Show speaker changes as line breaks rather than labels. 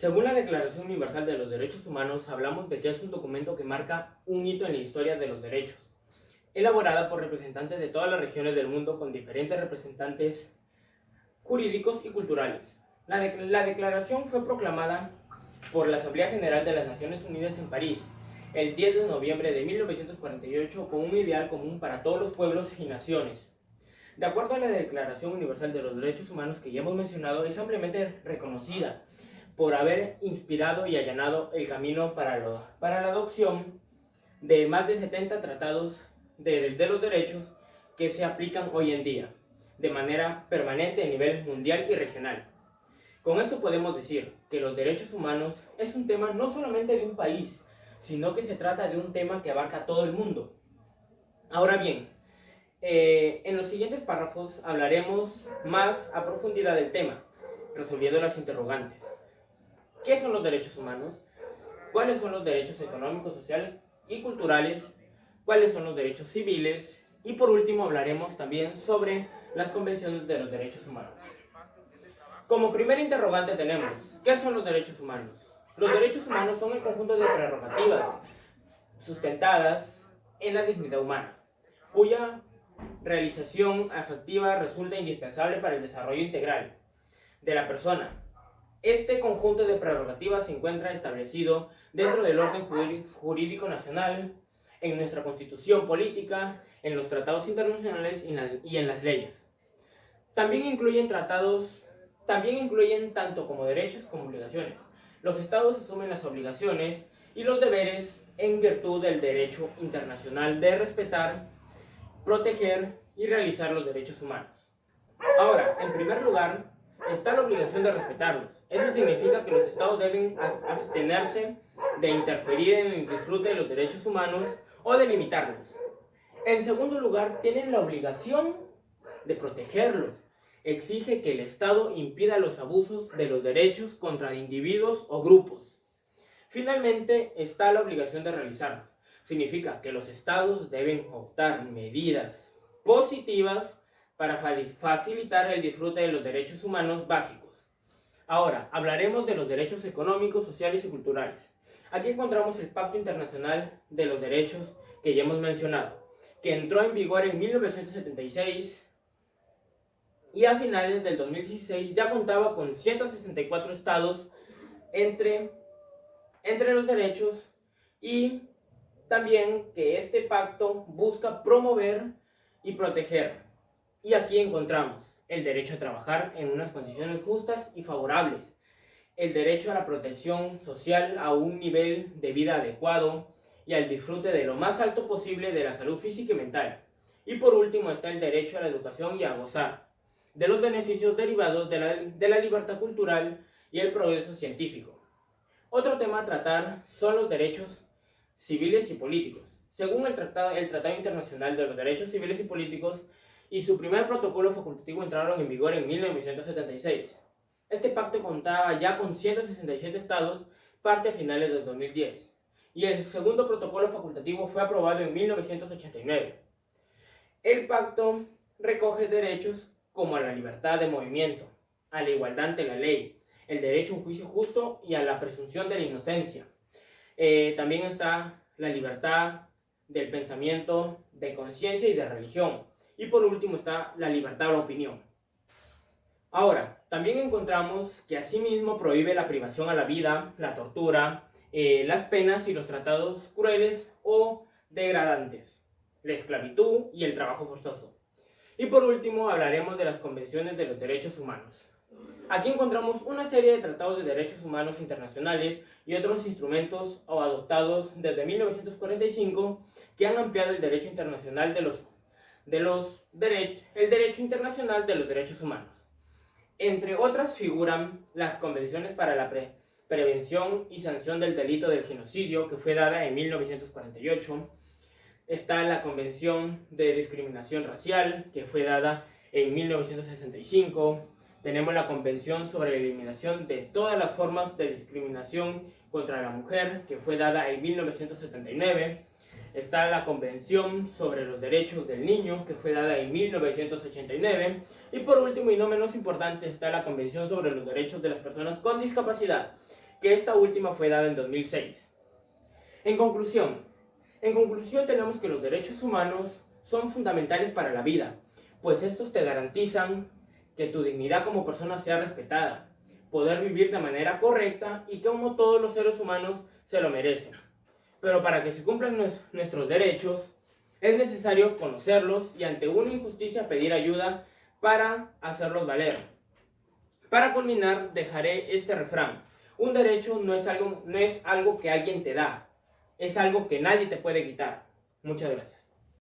Según la Declaración Universal de los Derechos Humanos, hablamos de que es un documento que marca un hito en la historia de los derechos, elaborada por representantes de todas las regiones del mundo con diferentes representantes jurídicos y culturales. La declaración fue proclamada por la Asamblea General de las Naciones Unidas en París el 10 de noviembre de 1948 con un ideal común para todos los pueblos y naciones. De acuerdo a la Declaración Universal de los Derechos Humanos que ya hemos mencionado, es ampliamente reconocida por haber inspirado y allanado el camino para la adopción de más de 70 tratados de los derechos que se aplican hoy en día, de manera permanente a nivel mundial y regional. Con esto podemos decir que los derechos humanos es un tema no solamente de un país, sino que se trata de un tema que abarca a todo el mundo. Ahora bien, en los siguientes párrafos hablaremos más a profundidad del tema, resolviendo las interrogantes. ¿Qué son los derechos humanos? ¿Cuáles son los derechos económicos, sociales y culturales? ¿Cuáles son los derechos civiles? Y por último hablaremos también sobre las convenciones de los derechos humanos. Como primer interrogante tenemos, ¿qué son los derechos humanos? Los derechos humanos son el conjunto de prerrogativas sustentadas en la dignidad humana, cuya realización efectiva resulta indispensable para el desarrollo integral de la persona. Este conjunto de prerrogativas se encuentra establecido dentro del orden jurídico nacional, en nuestra constitución política, en los tratados internacionales y en las leyes. También incluyen tanto como derechos como obligaciones. Los estados asumen las obligaciones y los deberes en virtud del derecho internacional de respetar, proteger y realizar los derechos humanos. Ahora, en primer lugar, está la obligación de respetarlos. Eso significa que los estados deben abstenerse de interferir en el disfrute de los derechos humanos o de limitarlos. En segundo lugar, tienen la obligación de protegerlos. Exige que el Estado impida los abusos de los derechos contra individuos o grupos. Finalmente, está la obligación de realizarlos. Significa que los estados deben adoptar medidas positivas para facilitar el disfrute de los derechos humanos básicos. Ahora, hablaremos de los derechos económicos, sociales y culturales. Aquí encontramos el Pacto Internacional de los Derechos que ya hemos mencionado, que entró en vigor en 1976 y a finales del 2016 ya contaba con 164 estados entre los derechos, y también que este pacto busca promover y proteger. Y aquí encontramos el derecho a trabajar en unas condiciones justas y favorables, el derecho a la protección social a un nivel de vida adecuado y al disfrute de lo más alto posible de la salud física y mental. Y por último está el derecho a la educación y a gozar de los beneficios derivados de la libertad cultural y el progreso científico. Otro tema a tratar son los derechos civiles y políticos. Según el Tratado Internacional de los Derechos Civiles y Políticos y su primer protocolo facultativo entraron en vigor en 1976. Este pacto contaba ya con 167 estados, parte a finales del 2010. Y el segundo protocolo facultativo fue aprobado en 1989. El pacto recoge derechos como a la libertad de movimiento, a la igualdad ante la ley, el derecho a un juicio justo y a la presunción de la inocencia. También está la libertad del pensamiento, de conciencia y de religión. Y por último está la libertad de la opinión. Ahora, también encontramos que asimismo prohíbe la privación a la vida, la tortura, las penas y los tratados crueles o degradantes, la esclavitud y el trabajo forzoso. Y por último hablaremos de las convenciones de los derechos humanos. Aquí encontramos una serie de tratados de derechos humanos internacionales y otros instrumentos adoptados desde 1945 que han ampliado el derecho internacional el derecho internacional de los derechos humanos. Entre otras figuran las convenciones para la prevención y sanción del delito del genocidio, que fue dada en 1948. Está la Convención de Discriminación Racial, que fue dada en 1965. Tenemos la Convención sobre la Eliminación de todas las formas de discriminación contra la mujer, que fue dada en 1979. Está la Convención sobre los Derechos del Niño, que fue dada en 1989. Y por último y no menos importante está la Convención sobre los Derechos de las Personas con Discapacidad, que esta última fue dada en 2006. En conclusión tenemos que los derechos humanos son fundamentales para la vida, pues estos te garantizan que tu dignidad como persona sea respetada, poder vivir de manera correcta y como todos los seres humanos se lo merecen. Pero para que se cumplan nuestros derechos, es necesario conocerlos y ante una injusticia pedir ayuda para hacerlos valer. Para culminar, dejaré este refrán: un derecho no es algo que alguien te da, es algo que nadie te puede quitar. Muchas gracias.